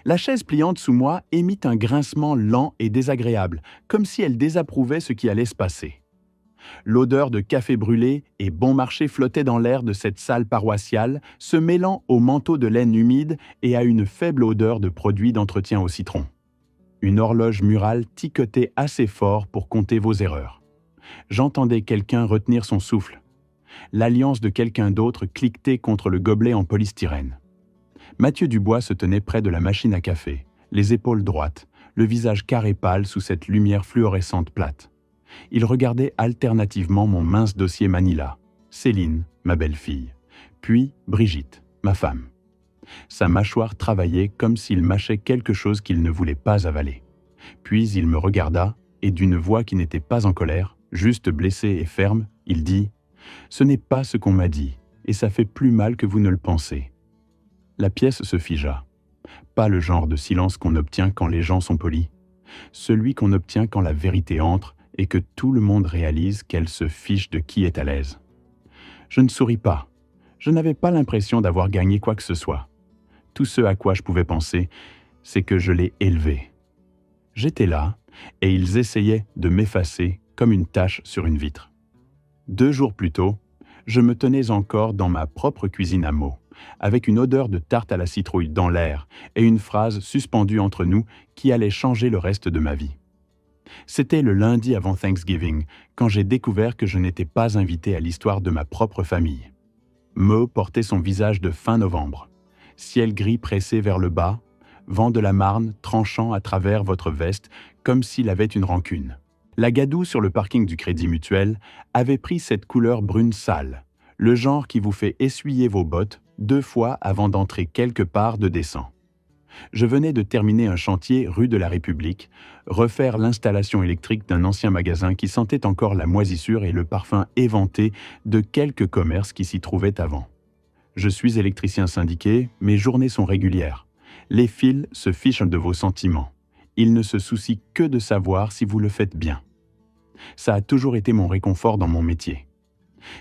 La chaise pliante sous moi émit un grincement lent et désagréable, comme si elle désapprouvait ce qui allait se passer. L'odeur de café brûlé et bon marché flottait dans l'air de cette salle paroissiale, se mêlant au manteau de laine humide et à une faible odeur de produits d'entretien au citron. Une horloge murale tiquetait assez fort pour compter vos erreurs. J'entendais quelqu'un retenir son souffle. L'alliance de quelqu'un d'autre cliquetait contre le gobelet en polystyrène. Mathieu Dubois se tenait près de la machine à café, les épaules droites, le visage carré pâle sous cette lumière fluorescente plate. Il regardait alternativement mon mince dossier Manila, Céline, ma belle-fille, puis Brigitte, ma femme. Sa mâchoire travaillait comme s'il mâchait quelque chose qu'il ne voulait pas avaler. Puis il me regarda, et d'une voix qui n'était pas en colère, juste blessée et ferme, il dit « Ce n'est pas ce qu'on m'a dit, et ça fait plus mal que vous ne le pensez. » La pièce se figea. Pas le genre de silence qu'on obtient quand les gens sont polis. Celui qu'on obtient quand la vérité entre et que tout le monde réalise qu'elle se fiche de qui est à l'aise. Je ne souris pas. Je n'avais pas l'impression d'avoir gagné quoi que ce soit. Tout ce à quoi je pouvais penser, c'est que je l'ai élevé. J'étais là, et ils essayaient de m'effacer comme une tache sur une vitre. 2 jours plus tôt, je me tenais encore dans ma propre cuisine à Meaux, avec une odeur de tarte à la citrouille dans l'air et une phrase suspendue entre nous qui allait changer le reste de ma vie. C'était le lundi avant Thanksgiving, quand j'ai découvert que je n'étais pas invité à l'histoire de ma propre famille. Meaux portait son visage de fin novembre. Ciel gris pressé vers le bas, vent de la Marne tranchant à travers votre veste comme s'il avait une rancune. La gadoue sur le parking du Crédit Mutuel avait pris cette couleur brune sale, le genre qui vous fait essuyer vos bottes 2 fois avant d'entrer quelque part de décent. Je venais de terminer un chantier rue de la République, refaire l'installation électrique d'un ancien magasin qui sentait encore la moisissure et le parfum éventé de quelques commerces qui s'y trouvaient avant. Je suis électricien syndiqué, mes journées sont régulières. Les fils se fichent de vos sentiments. Ils ne se soucient que de savoir si vous le faites bien. Ça a toujours été mon réconfort dans mon métier.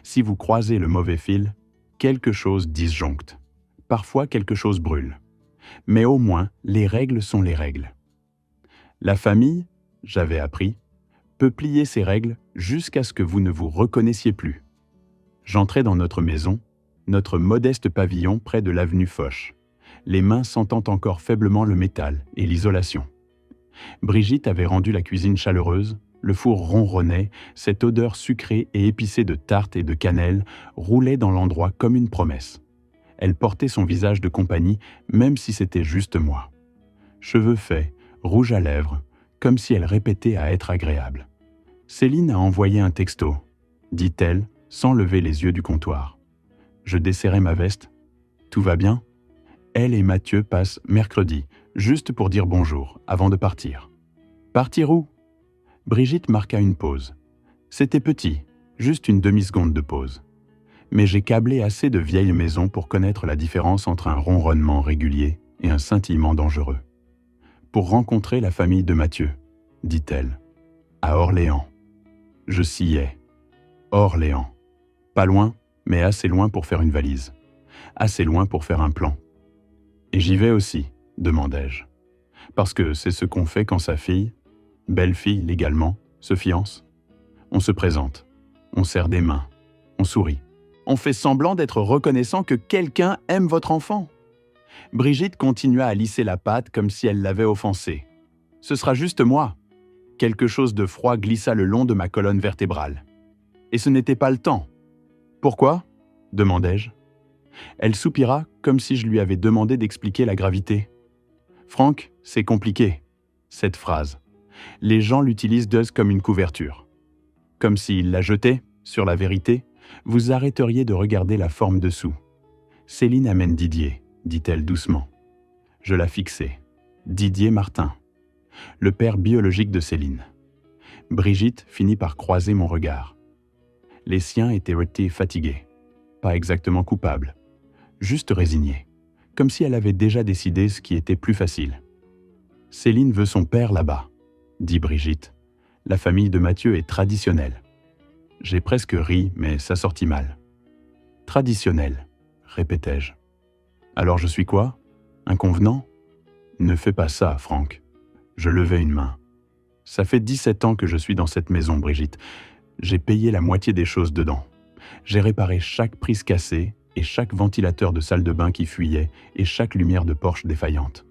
Si vous croisez le mauvais fil, quelque chose disjoncte. Parfois quelque chose brûle. Mais au moins, les règles sont les règles. La famille, j'avais appris, peut plier ses règles jusqu'à ce que vous ne vous reconnaissiez plus. J'entrais dans notre maison, notre modeste pavillon près de l'avenue Foch, les mains sentant encore faiblement le métal et l'isolation. Brigitte avait rendu la cuisine chaleureuse, le four ronronnait, cette odeur sucrée et épicée de tarte et de cannelle roulait dans l'endroit comme une promesse. Elle portait son visage de compagnie, même si c'était juste moi. Cheveux faits, rouge à lèvres, comme si elle répétait à être agréable. « Céline a envoyé un texto », dit-elle, sans lever les yeux du comptoir. Je desserrai ma veste. « Tout va bien ?» Elle et Mathieu passent mercredi, juste pour dire bonjour, avant de partir. « Partir où ?» Brigitte marqua une pause. C'était petit, juste une demi-seconde de pause. Mais j'ai câblé assez de vieilles maisons pour connaître la différence entre un ronronnement régulier et un scintillement dangereux. Pour rencontrer la famille de Mathieu, dit-elle, à Orléans. Je sciais. Orléans. Pas loin, mais assez loin pour faire une valise. Assez loin pour faire un plan. Et j'y vais aussi, demandai-je. Parce que c'est ce qu'on fait quand sa fille, belle-fille légalement, se fiance. On se présente, on serre des mains, on sourit. On fait semblant d'être reconnaissant que quelqu'un aime votre enfant. Brigitte continua à lisser la pâte comme si elle l'avait offensé. Ce sera juste moi. Quelque chose de froid glissa le long de ma colonne vertébrale. Et ce n'était pas le temps. Pourquoi ? Demandai-je. Elle soupira comme si je lui avais demandé d'expliquer la gravité. Franck, c'est compliqué, cette phrase. Les gens l'utilisent d'eux comme une couverture. Comme s'ils la jetaient sur la vérité, vous arrêteriez de regarder la forme dessous. Céline amène Didier, dit-elle doucement. Je la fixai. Didier Martin, le père biologique de Céline. Brigitte finit par croiser mon regard. Les siens étaient fatigués, pas exactement coupables, juste résignés, comme si elle avait déjà décidé ce qui était plus facile. Céline veut son père là-bas, dit Brigitte. La famille de Mathieu est traditionnelle. J'ai presque ri, mais ça sortit mal. Traditionnel, répétai-je. Alors je suis quoi ? Un convenant ? Ne fais pas ça, Franck. Je levai une main. Ça fait 17 ans que je suis dans cette maison, Brigitte. J'ai payé la moitié des choses dedans. J'ai réparé chaque prise cassée et chaque ventilateur de salle de bain qui fuyait et chaque lumière de Porsche défaillante.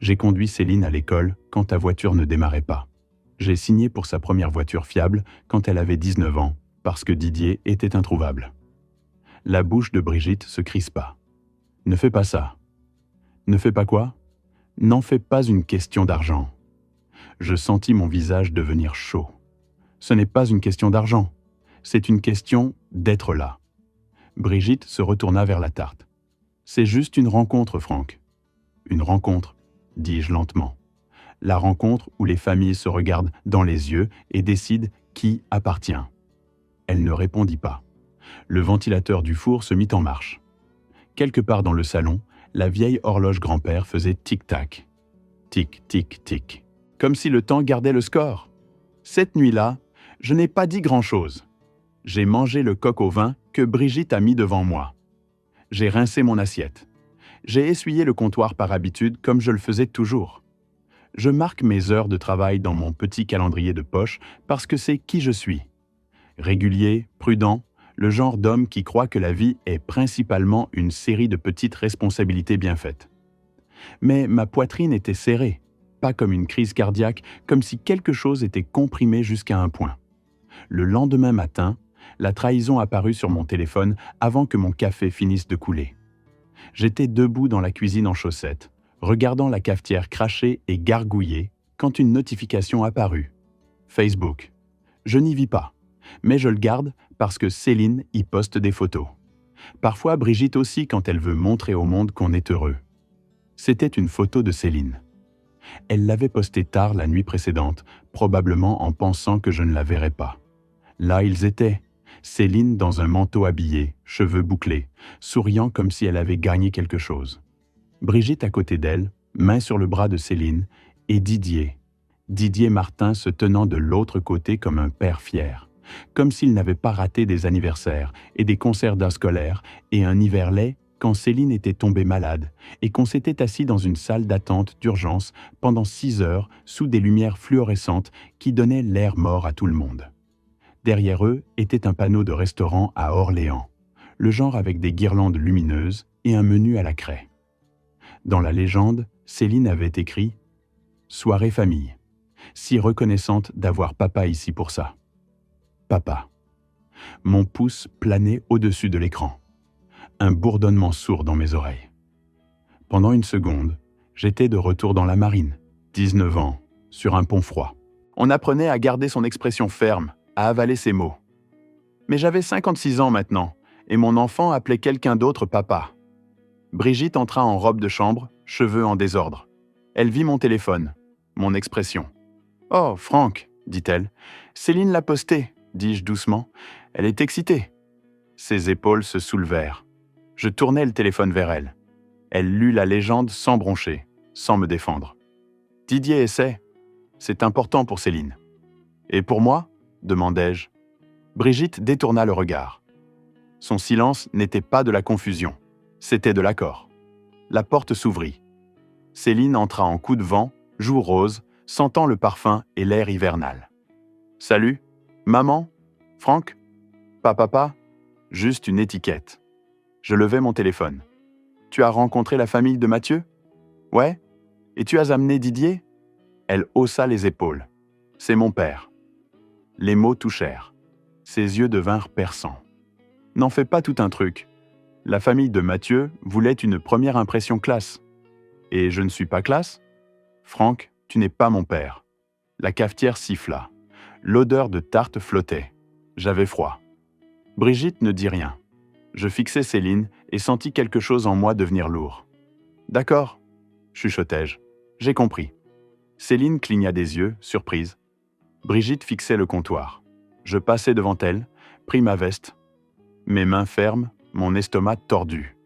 J'ai conduit Céline à l'école quand ta voiture ne démarrait pas. J'ai signé pour sa première voiture fiable quand elle avait 19 ans, parce que Didier était introuvable. La bouche de Brigitte se crispa. Ne fais pas ça. Ne fais pas quoi? N'en fais pas une question d'argent. Je sentis mon visage devenir chaud. Ce n'est pas une question d'argent, c'est une question d'être là. Brigitte se retourna vers la tarte. C'est juste une rencontre, Franck. Une rencontre, dis-je lentement. La rencontre où les familles se regardent dans les yeux et décident qui appartient. Elle ne répondit pas. Le ventilateur du four se mit en marche. Quelque part dans le salon, la vieille horloge grand-père faisait tic-tac. Tic, tic, tic. Comme si le temps gardait le score. Cette nuit-là, je n'ai pas dit grand-chose. J'ai mangé le coq au vin que Brigitte a mis devant moi. J'ai rincé mon assiette. J'ai essuyé le comptoir par habitude comme je le faisais toujours. Je marque mes heures de travail dans mon petit calendrier de poche parce que c'est qui je suis. Régulier, prudent, le genre d'homme qui croit que la vie est principalement une série de petites responsabilités bien faites. Mais ma poitrine était serrée, pas comme une crise cardiaque, comme si quelque chose était comprimé jusqu'à un point. Le lendemain matin, la trahison apparut sur mon téléphone avant que mon café finisse de couler. J'étais debout dans la cuisine en chaussettes, regardant la cafetière cracher et gargouiller, quand une notification apparut. Facebook. Je n'y vis pas, mais je le garde parce que Céline y poste des photos. Parfois Brigitte aussi quand elle veut montrer au monde qu'on est heureux. C'était une photo de Céline. Elle l'avait postée tard la nuit précédente, probablement en pensant que je ne la verrais pas. Là ils étaient, Céline dans un manteau habillé, cheveux bouclés, souriant comme si elle avait gagné quelque chose. Brigitte à côté d'elle, main sur le bras de Céline, et Didier Martin se tenant de l'autre côté comme un père fier, comme s'il n'avait pas raté des anniversaires et des concerts d'un scolaire et un hiver laid quand Céline était tombée malade et qu'on s'était assis dans une salle d'attente d'urgence pendant 6 heures sous des lumières fluorescentes qui donnaient l'air mort à tout le monde. Derrière eux était un panneau de restaurant à Orléans, le genre avec des guirlandes lumineuses et un menu à la craie. Dans la légende, Céline avait écrit « Soirée famille », si reconnaissante d'avoir papa ici pour ça. Papa. Mon pouce planait au-dessus de l'écran. Un bourdonnement sourd dans mes oreilles. Pendant une seconde, j'étais de retour dans la marine, 19 ans, sur un pont froid. On apprenait à garder son expression ferme, à avaler ses mots. Mais j'avais 56 ans maintenant, et mon enfant appelait quelqu'un d'autre papa. Brigitte entra en robe de chambre, cheveux en désordre. Elle vit mon téléphone, mon expression. « Oh, Franck, dit-elle. Céline l'a posté, dis-je doucement. Elle est excitée. » Ses épaules se soulevèrent. Je tournai le téléphone vers elle. Elle lut la légende sans broncher, sans me défendre. Didier essaie. C'est important pour Céline. Et pour moi ? Demandai-je. Brigitte détourna le regard. Son silence n'était pas de la confusion. C'était de l'accord. La porte s'ouvrit. Céline entra en coup de vent, joues roses, sentant le parfum et l'air hivernal. « Salut, maman, Franck, pas papa, juste une étiquette. » Je levai mon téléphone. « Tu as rencontré la famille de Mathieu ? » ?»« Ouais. Et tu as amené Didier ?» Elle haussa les épaules. « C'est mon père. » Les mots touchèrent. Ses yeux devinrent perçants. « N'en fais pas tout un truc. La famille de Mathieu voulait une première impression classe. Et je ne suis pas classe ? Franck, tu n'es pas mon père. » La cafetière siffla. L'odeur de tarte flottait. J'avais froid. Brigitte ne dit rien. Je fixai Céline et sentis quelque chose en moi devenir lourd. « D'accord, » chuchotai-je. « J'ai compris. » Céline cligna des yeux, surprise. Brigitte fixait le comptoir. Je passai devant elle, pris ma veste. Mes mains fermes, mon estomac tordu.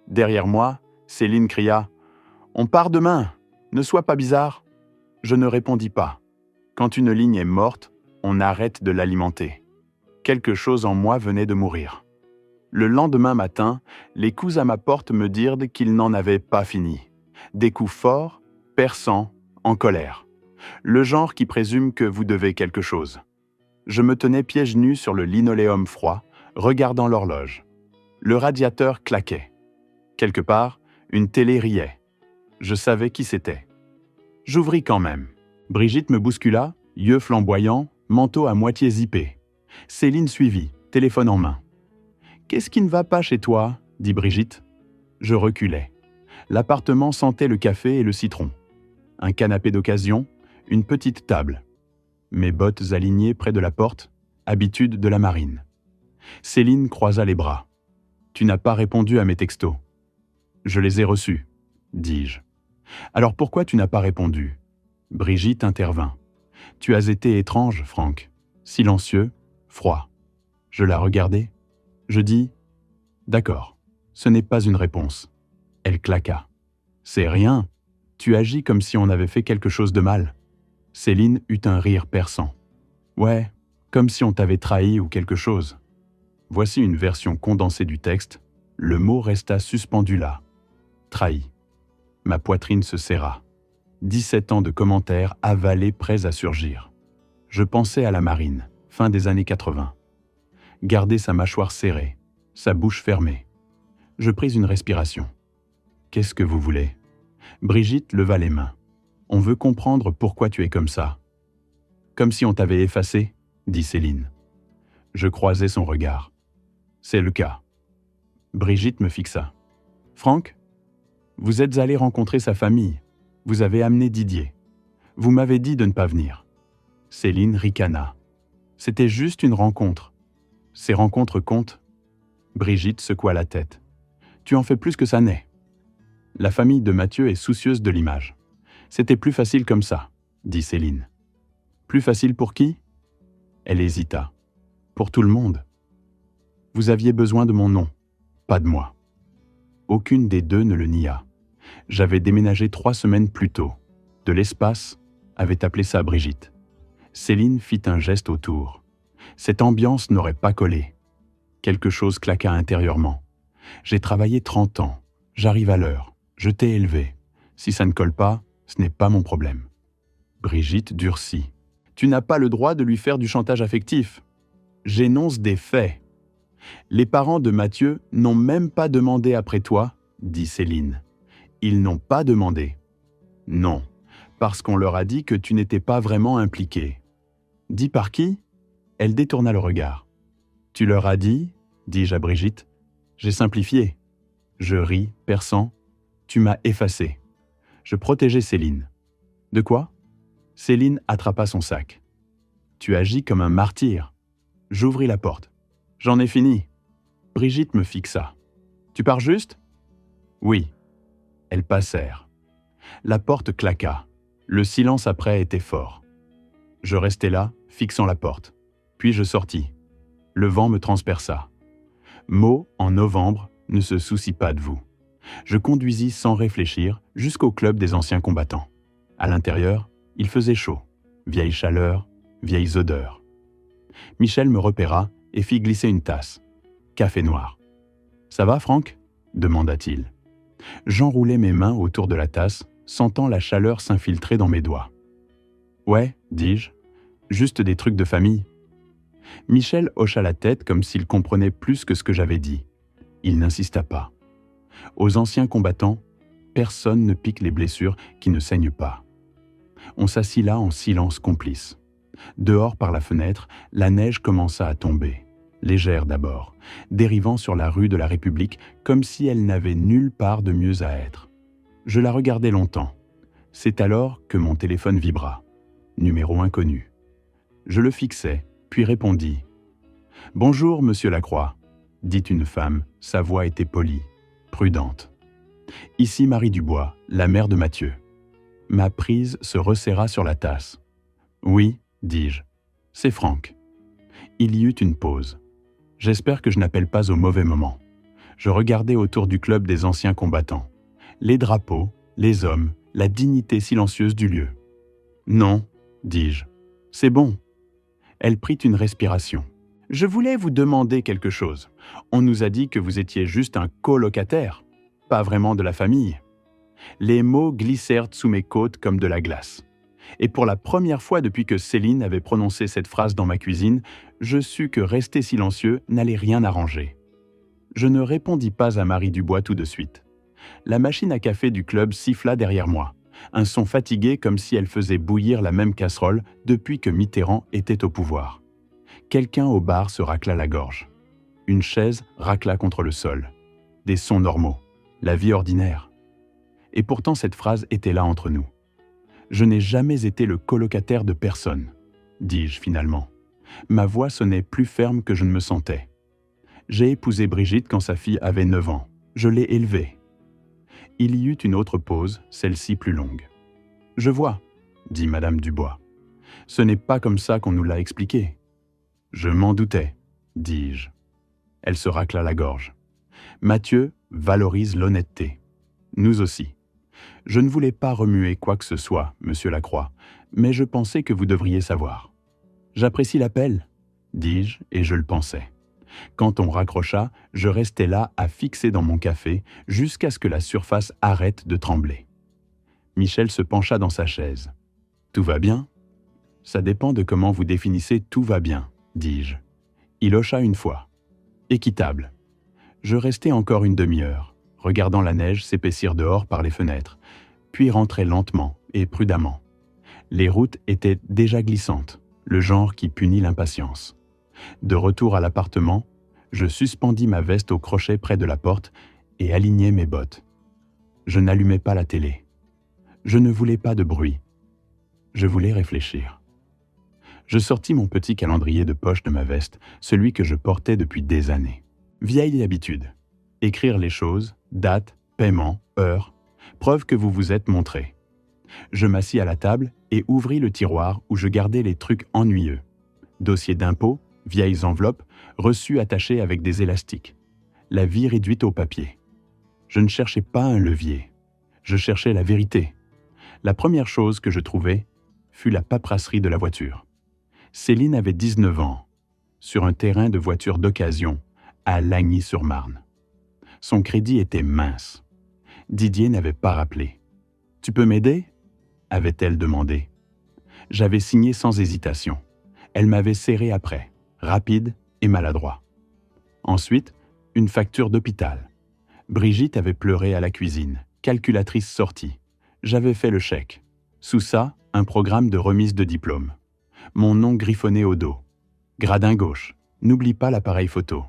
Derrière moi, Céline cria « On part demain, ne sois pas bizarre !» Je ne répondis pas. Quand une ligne est morte, on arrête de l'alimenter. Quelque chose en moi venait de mourir. Le lendemain matin, les coups à ma porte me dirent qu'ils n'en avaient pas fini. Des coups forts perçant, en colère. Le genre qui présume que vous devez quelque chose. Je me tenais pieds nus sur le linoléum froid, regardant l'horloge. Le radiateur claquait. Quelque part, une télé riait. Je savais qui c'était. J'ouvris quand même. Brigitte me bouscula, yeux flamboyants, manteau à moitié zippé. Céline suivit, téléphone en main. « Qu'est-ce qui ne va pas chez toi ?» dit Brigitte. Je reculais. L'appartement sentait le café et le citron. Un canapé d'occasion, une petite table. Mes bottes alignées près de la porte, habitude de la marine. Céline croisa les bras. « Tu n'as pas répondu à mes textos. »« Je les ai reçus, » dis-je. « Alors pourquoi tu n'as pas répondu ?» Brigitte intervint. « Tu as été étrange, Franck. Silencieux, froid. » Je la regardai. Je dis « D'accord, ce n'est pas une réponse. » Elle claqua. « C'est rien. Tu agis comme si on avait fait quelque chose de mal. » Céline eut un rire perçant. « Ouais, comme si on t'avait trahi ou quelque chose. » Voici une version condensée du texte. Le mot resta suspendu là. Trahi. Ma poitrine se serra. 17 ans de commentaires avalés prêts à surgir. Je pensais à la marine, fin des années 80. Garder sa mâchoire serrée, sa bouche fermée. Je pris une respiration. « Qu'est-ce que vous voulez ?» Brigitte leva les mains. « On veut comprendre pourquoi tu es comme ça. »« Comme si on t'avait effacé ?» dit Céline. Je croisai son regard. « C'est le cas. » Brigitte me fixa. « Franck, vous êtes allé rencontrer sa famille. Vous avez amené Didier. Vous m'avez dit de ne pas venir. » Céline ricana. « C'était juste une rencontre. Ces rencontres comptent ?» Brigitte secoua la tête. « Tu en fais plus que ça n'est. La famille de Mathieu est soucieuse de l'image. C'était plus facile comme ça, » dit Céline. « Plus facile pour qui ?» Elle hésita. « Pour tout le monde. Vous aviez besoin de mon nom, pas de moi. » Aucune des deux ne le nia. J'avais déménagé 3 semaines plus tôt. De l'espace, avait appelé ça Brigitte. Céline fit un geste autour. Cette ambiance n'aurait pas collé. Quelque chose claqua intérieurement. J'ai travaillé 30 ans. J'arrive à l'heure. Je t'ai élevé. Si ça ne colle pas, ce n'est pas mon problème. Brigitte durcit. Tu n'as pas le droit de lui faire du chantage affectif. J'énonce des faits. Les parents de Mathieu n'ont même pas demandé après toi, dit Céline. Ils n'ont pas demandé. Non, parce qu'on leur a dit que tu n'étais pas vraiment impliqué. Dit par qui? Elle détourna le regard. Tu leur as dit, dis-je à Brigitte. J'ai simplifié. Je ris, perçant. Tu m'as effacé. Je protégeais Céline. De quoi? Céline attrapa son sac. Tu agis comme un martyr. J'ouvris la porte. J'en ai fini. Brigitte me fixa. Tu pars juste? Oui. Elles passèrent. La porte claqua. Le silence après était fort. Je restai là, fixant la porte. Puis je sortis. Le vent me transperça. Mo, en novembre, ne se soucie pas de vous. Je conduisis sans réfléchir jusqu'au club des anciens combattants. À l'intérieur, il faisait chaud. Vieille chaleur, vieilles odeurs. Michel me repéra et fit glisser une tasse. Café noir. « Ça va, Franck ?» demanda-t-il. J'enroulai mes mains autour de la tasse, sentant la chaleur s'infiltrer dans mes doigts. « Ouais, dis-je, juste des trucs de famille. » Michel hocha la tête comme s'il comprenait plus que ce que j'avais dit. Il n'insista pas. Aux anciens combattants, personne ne pique les blessures qui ne saignent pas. On s'assit là en silence complice. Dehors par la fenêtre, la neige commença à tomber. Légère d'abord, dérivant sur la rue de la République comme si elle n'avait nulle part de mieux à être. Je la regardai longtemps. C'est alors que mon téléphone vibra. Numéro inconnu. Je le fixai, puis répondis. « Bonjour, monsieur Lacroix », dit une femme, sa voix était polie, prudente. « Ici Marie Dubois, la mère de Mathieu. » Ma prise se resserra sur la tasse. « Oui, dis-je, c'est Franck. » Il y eut une pause. J'espère que je n'appelle pas au mauvais moment. Je regardais autour du club des anciens combattants. Les drapeaux, les hommes, la dignité silencieuse du lieu. « Non, dis-je, c'est bon. » Elle prit une respiration. « Je voulais vous demander quelque chose. On nous a dit que vous étiez juste un colocataire, pas vraiment de la famille. » Les mots glissèrent sous mes côtes comme de la glace. Et pour la première fois depuis que Céline avait prononcé cette phrase dans ma cuisine, je sus que rester silencieux n'allait rien arranger. Je ne répondis pas à Marie Dubois tout de suite. La machine à café du club siffla derrière moi, un son fatigué comme si elle faisait bouillir la même casserole depuis que Mitterrand était au pouvoir. Quelqu'un au bar se racla la gorge. Une chaise racla contre le sol. Des sons normaux, la vie ordinaire. Et pourtant cette phrase était là entre nous. Je n'ai jamais été le colocataire de personne, dis-je finalement. Ma voix sonnait plus ferme que je ne me sentais. J'ai épousé Brigitte quand sa fille avait 9 ans. Je l'ai élevée. Il y eut une autre pause, celle-ci plus longue. « Je vois, » dit Madame Dubois. « Ce n'est pas comme ça qu'on nous l'a expliqué. »« Je m'en doutais, » dis-je. Elle se racla la gorge. « Mathieu valorise l'honnêteté. Nous aussi. Je ne voulais pas remuer quoi que ce soit, Monsieur Lacroix, mais je pensais que vous devriez savoir. »« J'apprécie l'appel, » dis-je, et je le pensais. Quand on raccrocha, je restais là à fixer dans mon café jusqu'à ce que la surface arrête de trembler. Michel se pencha dans sa chaise. « Tout va bien ?»« Ça dépend de comment vous définissez « tout va bien », dis-je. Il hocha une fois. « Équitable. » Je restai encore une demi-heure, regardant la neige s'épaissir dehors par les fenêtres, puis rentrai lentement et prudemment. Les routes étaient déjà glissantes, le genre qui punit l'impatience. De retour à l'appartement, je suspendis ma veste au crochet près de la porte et alignai mes bottes. Je n'allumai pas la télé. Je ne voulais pas de bruit. Je voulais réfléchir. Je sortis mon petit calendrier de poche de ma veste, celui que je portais depuis des années. Vieille habitude. Écrire les choses, date, paiement, heure, preuve que vous vous êtes montré. Je m'assis à la table et ouvris le tiroir où je gardais les trucs ennuyeux. Dossiers d'impôts, vieilles enveloppes, reçus attachés avec des élastiques. La vie réduite au papier. Je ne cherchais pas un levier. Je cherchais la vérité. La première chose que je trouvai fut la paperasserie de la voiture. Céline avait 19 ans, sur un terrain de voiture d'occasion, à Lagny-sur-Marne. Son crédit était mince. Didier n'avait pas rappelé. « Tu peux m'aider » avait-elle demandé. J'avais signé sans hésitation. Elle m'avait serré après, rapide et maladroit. Ensuite, une facture d'hôpital. Brigitte avait pleuré à la cuisine, calculatrice sortie. J'avais fait le chèque. Sous ça, un programme de remise de diplôme. Mon nom griffonné au dos. Gradin gauche. N'oublie pas l'appareil photo.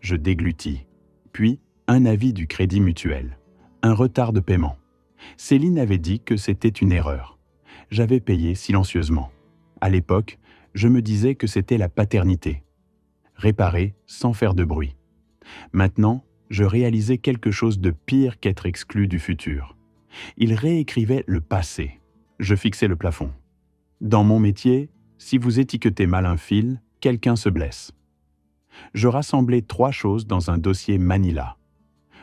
Je déglutis. Puis, un avis du Crédit Mutuel. Un retard de paiement. Céline avait dit que c'était une erreur. J'avais payé silencieusement. À l'époque, je me disais que c'était la paternité. Réparer sans faire de bruit. Maintenant, je réalisais quelque chose de pire qu'être exclu du futur. Il réécrivait le passé. Je fixais le plafond. Dans mon métier, si vous étiquetez mal un fil, quelqu'un se blesse. Je rassemblai 3 choses dans un dossier Manila.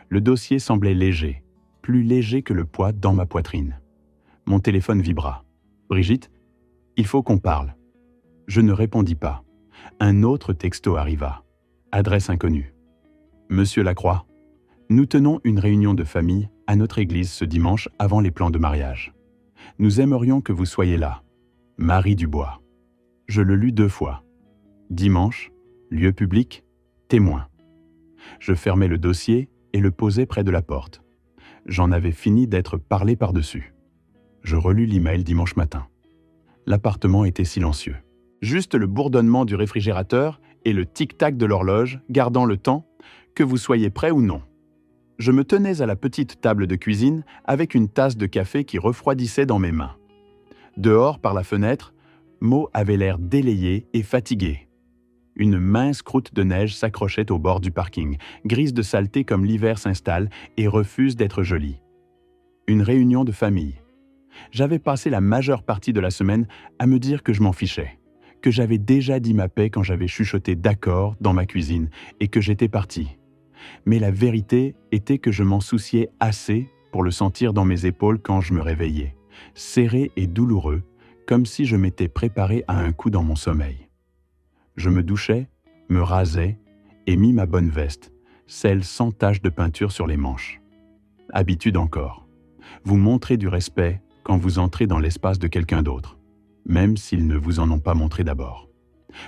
Le dossier semblait léger, plus léger que le poids dans ma poitrine. Mon téléphone vibra. « Brigitte, il faut qu'on parle. » Je ne répondis pas. Un autre texto arriva. Adresse inconnue. « Monsieur Lacroix, nous tenons une réunion de famille à notre église ce dimanche avant les plans de mariage. Nous aimerions que vous soyez là. Marie Dubois. » Je le lus 2 fois. Dimanche, lieu public, témoin. Je fermai le dossier et le posai près de la porte. J'en avais fini d'être parlé par-dessus. Je relus l'email dimanche matin. L'appartement était silencieux. Juste le bourdonnement du réfrigérateur et le tic-tac de l'horloge, gardant le temps, que vous soyez prêt ou non. Je me tenais à la petite table de cuisine avec une tasse de café qui refroidissait dans mes mains. Dehors, par la fenêtre, Mo avait l'air délayé et fatigué. Une mince croûte de neige s'accrochait au bord du parking, grise de saleté comme l'hiver s'installe et refuse d'être jolie. Une réunion de famille. J'avais passé la majeure partie de la semaine à me dire que je m'en fichais, que j'avais déjà dit ma paix quand j'avais chuchoté d'accord dans ma cuisine et que j'étais parti. Mais la vérité était que je m'en souciais assez pour le sentir dans mes épaules quand je me réveillais, serré et douloureux, comme si je m'étais préparé à un coup dans mon sommeil. Je me douchais, me rasais et mis ma bonne veste, celle sans tache de peinture sur les manches. Habitude encore. Vous montrez du respect quand vous entrez dans l'espace de quelqu'un d'autre, même s'ils ne vous en ont pas montré d'abord.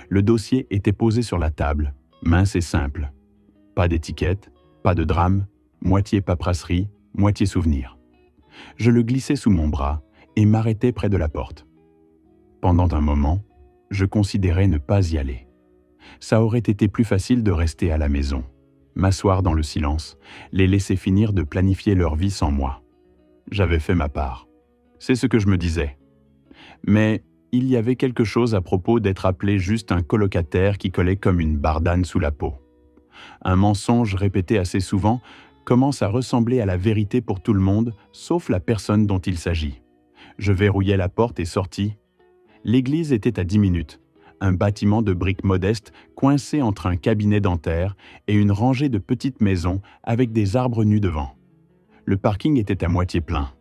Le dossier était posé sur la table, mince et simple. Pas d'étiquette, pas de drame, moitié paperasserie, moitié souvenir. Je le glissais sous mon bras et m'arrêtais près de la porte. Pendant un moment, je considérais ne pas y aller. Ça aurait été plus facile de rester à la maison, m'asseoir dans le silence, les laisser finir de planifier leur vie sans moi. J'avais fait ma part. C'est ce que je me disais. Mais il y avait quelque chose à propos d'être appelé juste un colocataire qui collait comme une bardane sous la peau. Un mensonge répété assez souvent commence à ressembler à la vérité pour tout le monde, sauf la personne dont il s'agit. Je verrouillai la porte et sortis. L'église était à 10 minutes, un bâtiment de briques modestes coincé entre un cabinet dentaire et une rangée de petites maisons avec des arbres nus devant. Le parking était à moitié plein.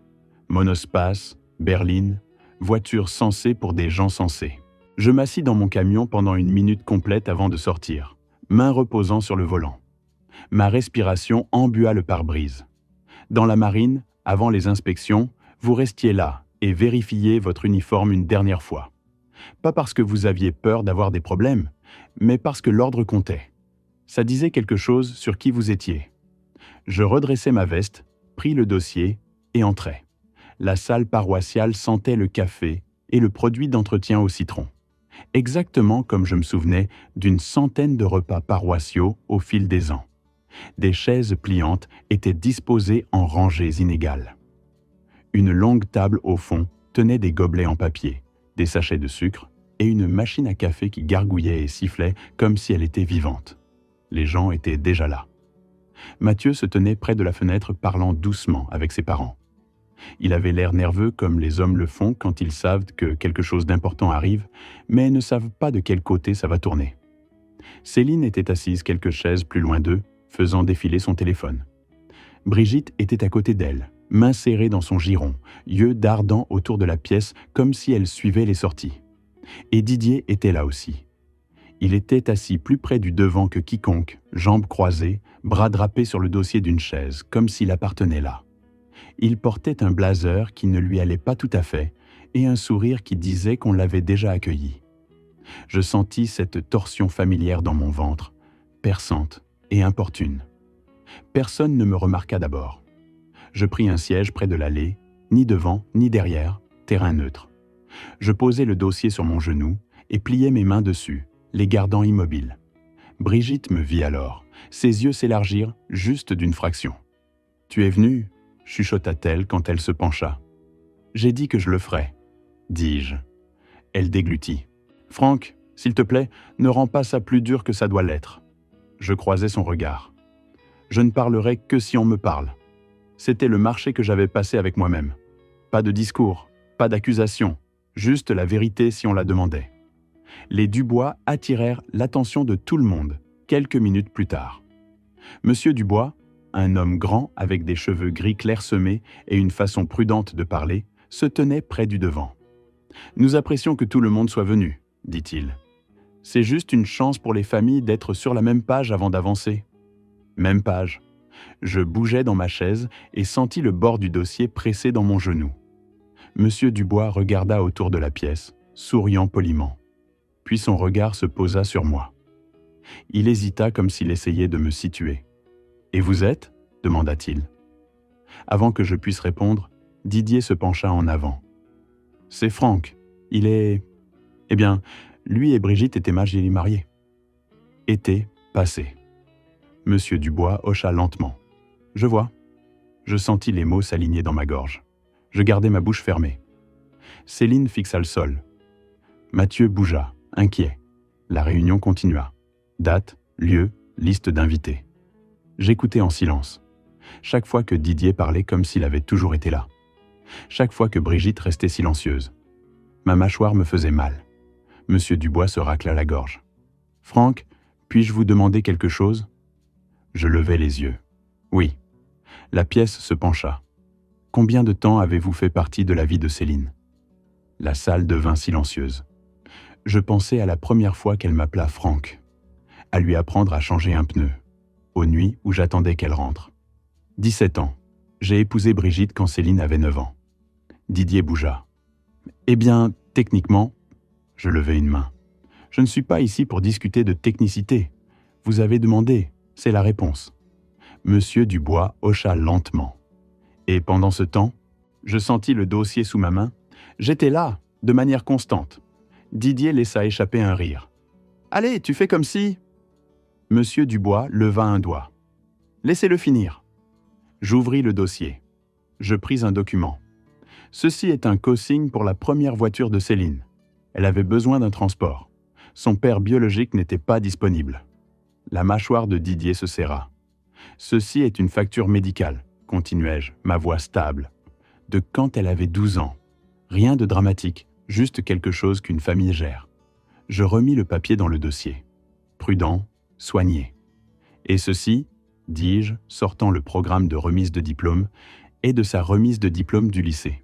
Monospace, berline, voiture sensée pour des gens sensés. Je m'assis dans mon camion pendant une minute complète avant de sortir, main reposant sur le volant. Ma respiration embua le pare-brise. Dans la marine, avant les inspections, vous restiez là et vérifiiez votre uniforme une dernière fois. Pas parce que vous aviez peur d'avoir des problèmes, mais parce que l'ordre comptait. Ça disait quelque chose sur qui vous étiez. Je redressai ma veste, pris le dossier et entrai. La salle paroissiale sentait le café et le produit d'entretien au citron. Exactement comme je me souvenais d'une centaine de repas paroissiaux au fil des ans. Des chaises pliantes étaient disposées en rangées inégales. Une longue table au fond tenait des gobelets en papier, des sachets de sucre et une machine à café qui gargouillait et sifflait comme si elle était vivante. Les gens étaient déjà là. Mathieu se tenait près de la fenêtre parlant doucement avec ses parents. Il avait l'air nerveux comme les hommes le font quand ils savent que quelque chose d'important arrive, mais ne savent pas de quel côté ça va tourner. Céline était assise quelques chaises plus loin d'eux, faisant défiler son téléphone. Brigitte était à côté d'elle, main serrée dans son giron, yeux dardant autour de la pièce comme si elle suivait les sorties. Et Didier était là aussi. Il était assis plus près du devant que quiconque, jambes croisées, bras drapés sur le dossier d'une chaise, comme s'il appartenait là. Il portait un blazer qui ne lui allait pas tout à fait et un sourire qui disait qu'on l'avait déjà accueilli. Je sentis cette torsion familière dans mon ventre, perçante et importune. Personne ne me remarqua d'abord. Je pris un siège près de l'allée, ni devant ni derrière, terrain neutre. Je posai le dossier sur mon genou et pliai mes mains dessus, les gardant immobiles. Brigitte me vit alors. Ses yeux s'élargirent juste d'une fraction. « Tu es venu ?» chuchota-t-elle quand elle se pencha. « J'ai dit que je le ferais, » dis-je. Elle déglutit. « Franck, s'il te plaît, ne rends pas ça plus dur que ça doit l'être. » Je croisai son regard. Je ne parlerai que si on me parle. C'était le marché que j'avais passé avec moi-même. Pas de discours, pas d'accusation, juste la vérité si on la demandait. Les Dubois attirèrent l'attention de tout le monde, quelques minutes plus tard. Monsieur Dubois, un homme grand avec des cheveux gris clairsemés et une façon prudente de parler, se tenait près du devant. « Nous apprécions que tout le monde soit venu, » dit-il. « C'est juste une chance pour les familles d'être sur la même page avant d'avancer. » Même page. Je bougeais dans ma chaise et sentis le bord du dossier pressé dans mon genou. Monsieur Dubois regarda autour de la pièce, souriant poliment. Puis son regard se posa sur moi. Il hésita comme s'il essayait de me situer. « Et vous êtes ?» demanda-t-il. Avant que je puisse répondre, Didier se pencha en avant. « C'est Franck. Il est... » Eh bien, lui et Brigitte étaient mariés. Été passé. Monsieur Dubois hocha lentement. « Je vois. » Je sentis les mots s'aligner dans ma gorge. Je gardai ma bouche fermée. Céline fixa le sol. Mathieu bougea, inquiet. La réunion continua. Date, lieu, liste d'invités. J'écoutais en silence. Chaque fois que Didier parlait comme s'il avait toujours été là. Chaque fois que Brigitte restait silencieuse. Ma mâchoire me faisait mal. Monsieur Dubois se racla la gorge. « Franck, puis-je vous demander quelque chose ?» Je levai les yeux. « Oui. » La pièce se pencha. « Combien de temps avez-vous fait partie de la vie de Céline ?» La salle devint silencieuse. Je pensais à la première fois qu'elle m'appela Franck, à lui apprendre à changer un pneu, aux nuits où j'attendais qu'elle rentre. 17 ans. J'ai épousé Brigitte quand Céline avait 9 ans. Didier bougea. Eh bien, techniquement, je levai une main. Je ne suis pas ici pour discuter de technicité. Vous avez demandé, c'est la réponse. Monsieur Dubois hocha lentement. Et pendant ce temps, je sentis le dossier sous ma main. J'étais là, de manière constante. Didier laissa échapper un rire. « Allez, tu fais comme si… » Monsieur Dubois leva un doigt. « Laissez-le finir. » J'ouvris le dossier. Je pris un document. Ceci est un co-signe pour la première voiture de Céline. Elle avait besoin d'un transport. Son père biologique n'était pas disponible. La mâchoire de Didier se serra. Ceci est une facture médicale, continuai-je, ma voix stable. De quand elle avait 12 ans. Rien de dramatique, juste quelque chose qu'une famille gère. Je remis le papier dans le dossier. Prudent, soigné. Et ceci, dis-je, sortant le programme de remise de diplôme, est de sa remise de diplôme du lycée.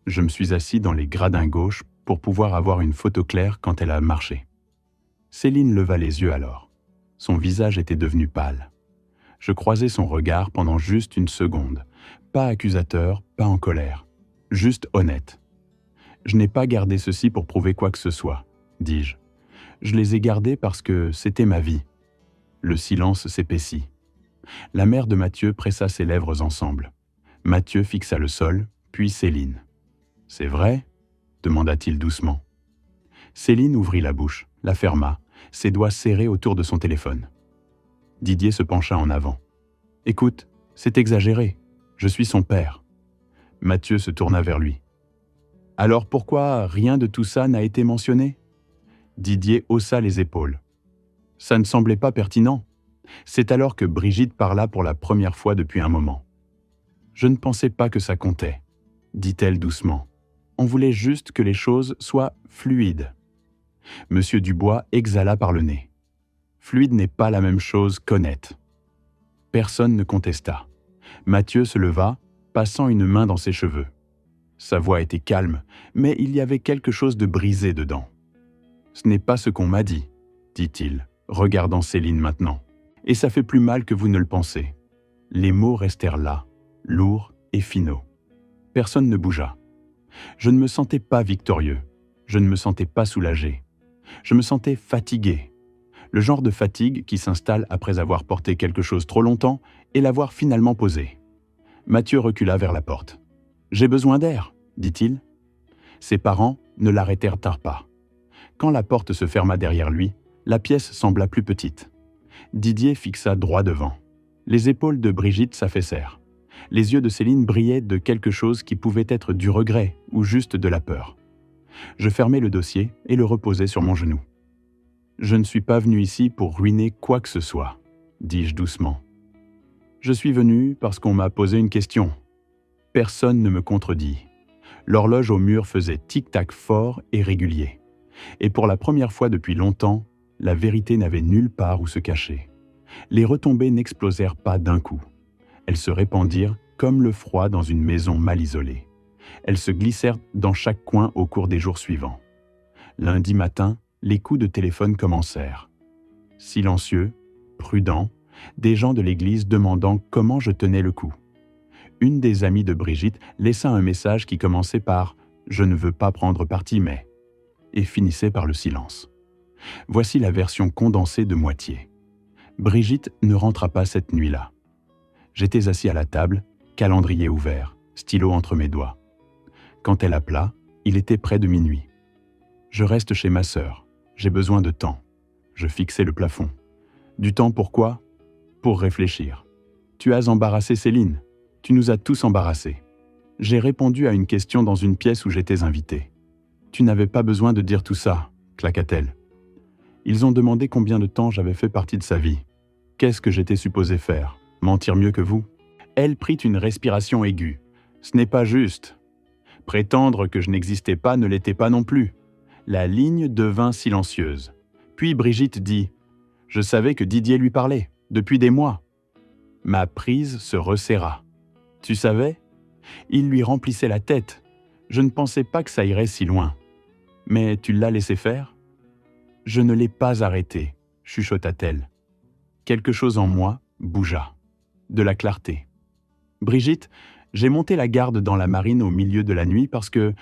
Je me suis assis dans les gradins gauche pour pouvoir avoir une photo claire quand elle a marché. Céline leva les yeux alors. Son visage était devenu pâle. Je croisai son regard pendant juste une seconde, pas accusateur, pas en colère, juste honnête. Je n'ai pas gardé ceci pour prouver quoi que ce soit, dis-je. Je les ai gardés parce que c'était ma vie. Le silence s'épaissit. La mère de Mathieu pressa ses lèvres ensemble. Mathieu fixa le sol, puis Céline. « C'est vrai ?» demanda-t-il doucement. Céline ouvrit la bouche, la ferma, ses doigts serrés autour de son téléphone. Didier se pencha en avant. « Écoute, c'est exagéré. Je suis son père. » Mathieu se tourna vers lui. « Alors pourquoi rien de tout ça n'a été mentionné ?» Didier haussa les épaules. « Ça ne semblait pas pertinent. » C'est alors que Brigitte parla pour la première fois depuis un moment. « Je ne pensais pas que ça comptait, » dit-elle doucement. « On voulait juste que les choses soient fluides. » Monsieur Dubois exhala par le nez. Fluide n'est pas la même chose qu'honnête. Personne ne contesta. Mathieu se leva, passant une main dans ses cheveux. Sa voix était calme, mais il y avait quelque chose de brisé dedans. « Ce n'est pas ce qu'on m'a dit, » dit-il, regardant Céline maintenant. « Et ça fait plus mal que vous ne le pensez. » Les mots restèrent là, lourds et finaux. Personne ne bougea. Je ne me sentais pas victorieux. Je ne me sentais pas soulagé. Je me sentais fatigué. Le genre de fatigue qui s'installe après avoir porté quelque chose trop longtemps et l'avoir finalement posé. Mathieu recula vers la porte. « J'ai besoin d'air, » dit-il. Ses parents ne l'arrêtèrent pas. Quand la porte se ferma derrière lui, la pièce sembla plus petite. Didier fixa droit devant. Les épaules de Brigitte s'affaissèrent. Les yeux de Céline brillaient de quelque chose qui pouvait être du regret ou juste de la peur. Je fermai le dossier et le reposai sur mon genou. « Je ne suis pas venu ici pour ruiner quoi que ce soit, » dis-je doucement. « Je suis venu parce qu'on m'a posé une question. » Personne ne me contredit. L'horloge au mur faisait tic-tac fort et régulier. Et pour la première fois depuis longtemps, la vérité n'avait nulle part où se cacher. Les retombées n'explosèrent pas d'un coup. Elles se répandirent comme le froid dans une maison mal isolée. Elles se glissèrent dans chaque coin au cours des jours suivants. Lundi matin, les coups de téléphone commencèrent. Silencieux, prudents, des gens de l'église demandant comment je tenais le coup. Une des amies de Brigitte laissa un message qui commençait par « Je ne veux pas prendre parti, mais… » et finissait par le silence. Voici la version condensée de moitié. Brigitte ne rentra pas cette nuit-là. J'étais assis à la table, calendrier ouvert, stylo entre mes doigts. Quand elle appela, il était près de minuit. Je reste chez ma sœur. J'ai besoin de temps. Je fixai le plafond. Du temps pourquoi ? Pour réfléchir. Tu as embarrassé Céline. Tu nous as tous embarrassés. J'ai répondu à une question dans une pièce où j'étais invité. Tu n'avais pas besoin de dire tout ça, claqua-t-elle. Ils ont demandé combien de temps j'avais fait partie de sa vie. Qu'est-ce que j'étais supposé faire ? Mentir mieux que vous ? Elle prit une respiration aiguë. Ce n'est pas juste. Prétendre que je n'existais pas ne l'était pas non plus. La ligne devint silencieuse. Puis Brigitte dit « Je savais que Didier lui parlait, depuis des mois. » Ma prise se resserra. « Tu savais ? Il lui remplissait la tête. Je ne pensais pas que ça irait si loin. Mais tu l'as laissé faire ? » « Je ne l'ai pas arrêté, » chuchota-t-elle. Quelque chose en moi bougea. De la clarté. « Brigitte, J'ai monté la garde dans la marine au milieu de la nuit parce que,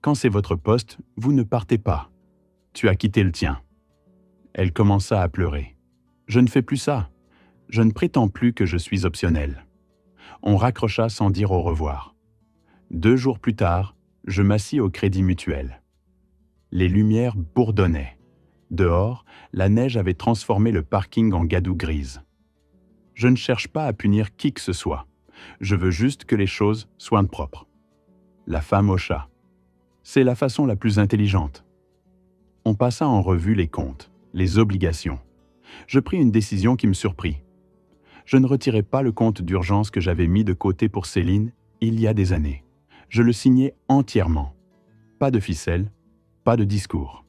quand c'est votre poste, vous ne partez pas. Tu as quitté le tien. » Elle commença à pleurer. « Je ne fais plus ça. Je ne prétends plus que je suis optionnel. » On raccrocha sans dire au revoir. 2 jours plus tard, je m'assis au Crédit Mutuel. Les lumières bourdonnaient. Dehors, la neige avait transformé le parking en gadoue grise. Je ne cherche pas à punir qui que ce soit. Je veux juste que les choses soient propres. La femme hocha. C'est la façon la plus intelligente. On passa en revue les comptes, les obligations. Je pris une décision qui me surprit. Je ne retirai pas le compte d'urgence que j'avais mis de côté pour Céline il y a des années. Je le signai entièrement. Pas de ficelle, pas de discours.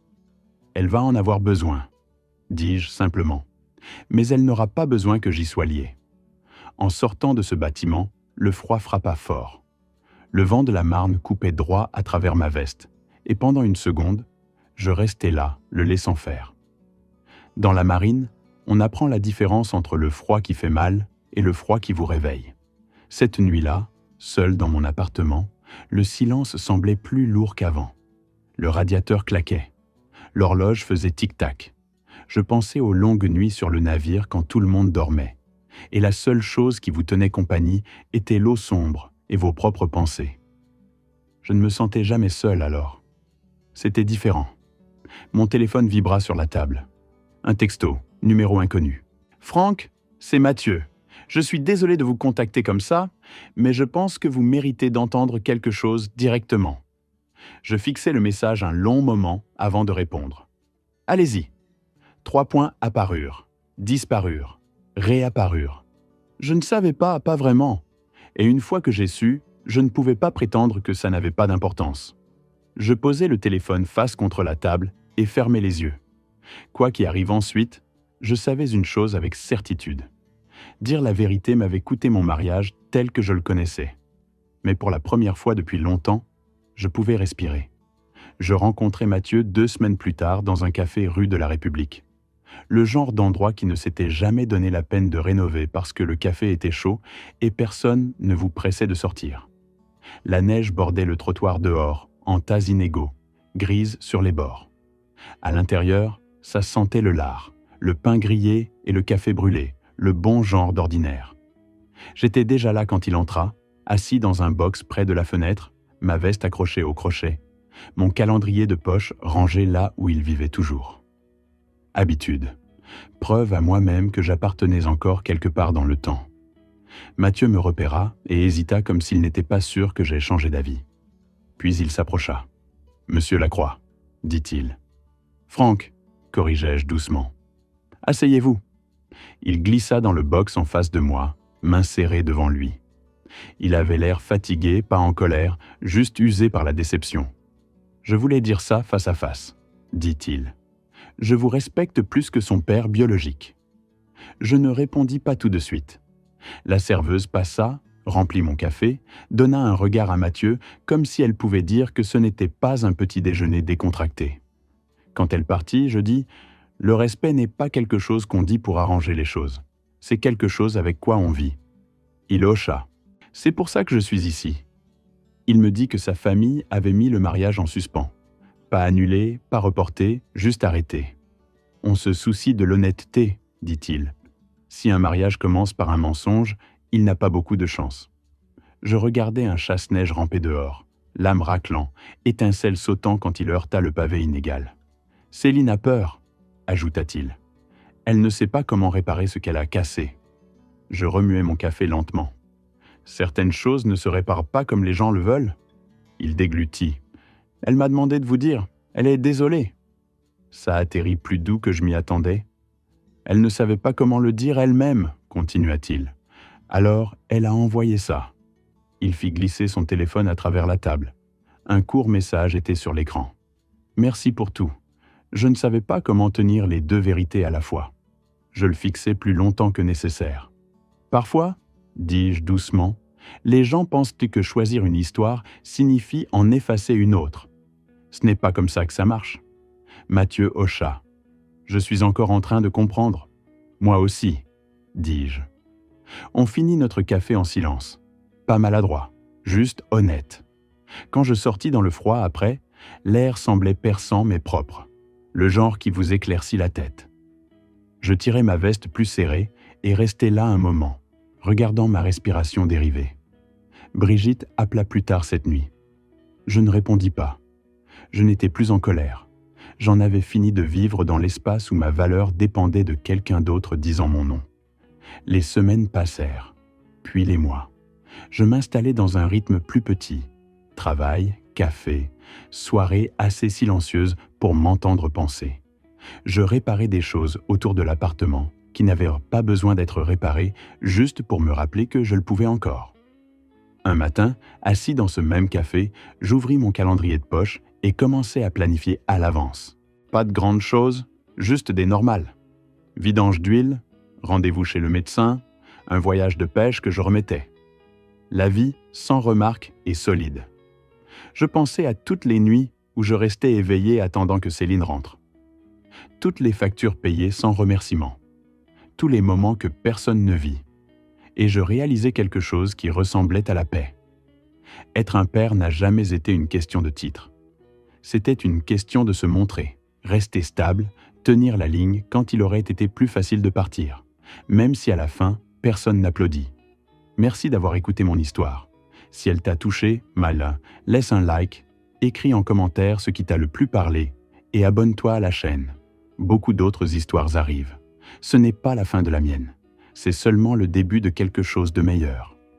Elle va en avoir besoin, dis-je simplement. Mais elle n'aura pas besoin que j'y sois lié. En sortant de ce bâtiment, le froid frappa fort. Le vent de la Marne coupait droit à travers ma veste, et pendant une seconde, je restai là, le laissant faire. Dans la marine, on apprend la différence entre le froid qui fait mal et le froid qui vous réveille. Cette nuit-là, seul dans mon appartement, le silence semblait plus lourd qu'avant. Le radiateur claquait. L'horloge faisait tic-tac. Je pensais aux longues nuits sur le navire quand tout le monde dormait. Et la seule chose qui vous tenait compagnie était l'eau sombre et vos propres pensées. Je ne me sentais jamais seul alors. C'était différent. Mon téléphone vibra sur la table. Un texto, numéro inconnu. « Franck, c'est Mathieu. Je suis désolé de vous contacter comme ça, mais je pense que vous méritez d'entendre quelque chose directement. » Je fixai le message un long moment avant de répondre. « Allez-y. » 3 points apparurent, disparurent, réapparurent. Je ne savais pas vraiment. Et une fois que j'ai su, je ne pouvais pas prétendre que ça n'avait pas d'importance. Je posai le téléphone face contre la table et fermai les yeux. Quoi qu'il arrive ensuite, je savais une chose avec certitude. Dire la vérité m'avait coûté mon mariage tel que je le connaissais. Mais pour la première fois depuis longtemps, je pouvais respirer. Je rencontrai Mathieu 2 semaines plus tard dans un café rue de la République. Le genre d'endroit qui ne s'était jamais donné la peine de rénover parce que le café était chaud et personne ne vous pressait de sortir. La neige bordait le trottoir dehors, en tas inégaux, grise sur les bords. À l'intérieur, ça sentait le lard, le pain grillé et le café brûlé, le bon genre d'ordinaire. J'étais déjà là quand il entra, assis dans un box près de la fenêtre, ma veste accrochée au crochet, mon calendrier de poche rangé là où il vivait toujours. Habitude. Preuve à moi-même que j'appartenais encore quelque part dans le temps. Mathieu me repéra et hésita comme s'il n'était pas sûr que j'aie changé d'avis. Puis il s'approcha. « Monsieur Lacroix, » dit-il. « Franck, » corrigeai-je doucement. « Asseyez-vous. » Il glissa dans le box en face de moi, main serrée devant lui. Il avait l'air fatigué, pas en colère, juste usé par la déception. « Je voulais dire ça face à face, » dit-il. « Je vous respecte plus que son père biologique. » Je ne répondis pas tout de suite. La serveuse passa, remplit mon café, donna un regard à Mathieu comme si elle pouvait dire que ce n'était pas un petit déjeuner décontracté. Quand elle partit, je dis « Le respect n'est pas quelque chose qu'on dit pour arranger les choses. C'est quelque chose avec quoi on vit. » Il hocha. « C'est pour ça que je suis ici. » Il me dit que sa famille avait mis le mariage en suspens. Pas annulé, pas reporté, juste arrêté. « On se soucie de l'honnêteté, » dit-il. « Si un mariage commence par un mensonge, il n'a pas beaucoup de chance. » Je regardais un chasse-neige ramper dehors, l'âme raclant, étincelle sautant quand il heurta le pavé inégal. « Céline a peur, » ajouta-t-il. « Elle ne sait pas comment réparer ce qu'elle a cassé. » Je remuai mon café lentement. « Certaines choses ne se réparent pas comme les gens le veulent. » Il déglutit. « Elle m'a demandé de vous dire, elle est désolée. » Ça atterrit plus doux que je m'y attendais. « Elle ne savait pas comment le dire elle-même, » continua-t-il. « Alors, elle a envoyé ça. » Il fit glisser son téléphone à travers la table. Un court message était sur l'écran. « Merci pour tout. Je ne savais pas comment tenir les 2 vérités à la fois. Je le fixais plus longtemps que nécessaire. Parfois, dis-je doucement, les gens pensent que choisir une histoire signifie en effacer une autre. Ce n'est pas comme ça que ça marche. » Mathieu hocha. « Je suis encore en train de comprendre. Moi aussi, dis-je. » On finit notre café en silence. Pas maladroit, juste honnête. Quand je sortis dans le froid après, l'air semblait perçant mais propre, le genre qui vous éclaircit la tête. Je tirai ma veste plus serrée et restai là un moment, regardant ma respiration dériver. Brigitte appela plus tard cette nuit. Je ne répondis pas. Je n'étais plus en colère. J'en avais fini de vivre dans l'espace où ma valeur dépendait de quelqu'un d'autre disant mon nom. Les semaines passèrent, puis les mois. Je m'installai dans un rythme plus petit. Travail, café, soirée assez silencieuse pour m'entendre penser. Je réparais des choses autour de l'appartement qui n'avaient pas besoin d'être réparées juste pour me rappeler que je le pouvais encore. Un matin, assis dans ce même café, j'ouvris mon calendrier de poche et commençai à planifier à l'avance. Pas de grandes choses, juste des normales. Vidange d'huile, rendez-vous chez le médecin, un voyage de pêche que je remettais. La vie sans remarque et solide. Je pensais à toutes les nuits où je restais éveillé attendant que Céline rentre. Toutes les factures payées sans remerciement. Tous les moments que personne ne vit. Et je réalisais quelque chose qui ressemblait à la paix. Être un père n'a jamais été une question de titre. C'était une question de se montrer, rester stable, tenir la ligne quand il aurait été plus facile de partir, même si à la fin, personne n'applaudit. Merci d'avoir écouté mon histoire. Si elle t'a touché, malin, laisse un like, écris en commentaire ce qui t'a le plus parlé et abonne-toi à la chaîne. Beaucoup d'autres histoires arrivent. Ce n'est pas la fin de la mienne. C'est seulement le début de quelque chose de meilleur.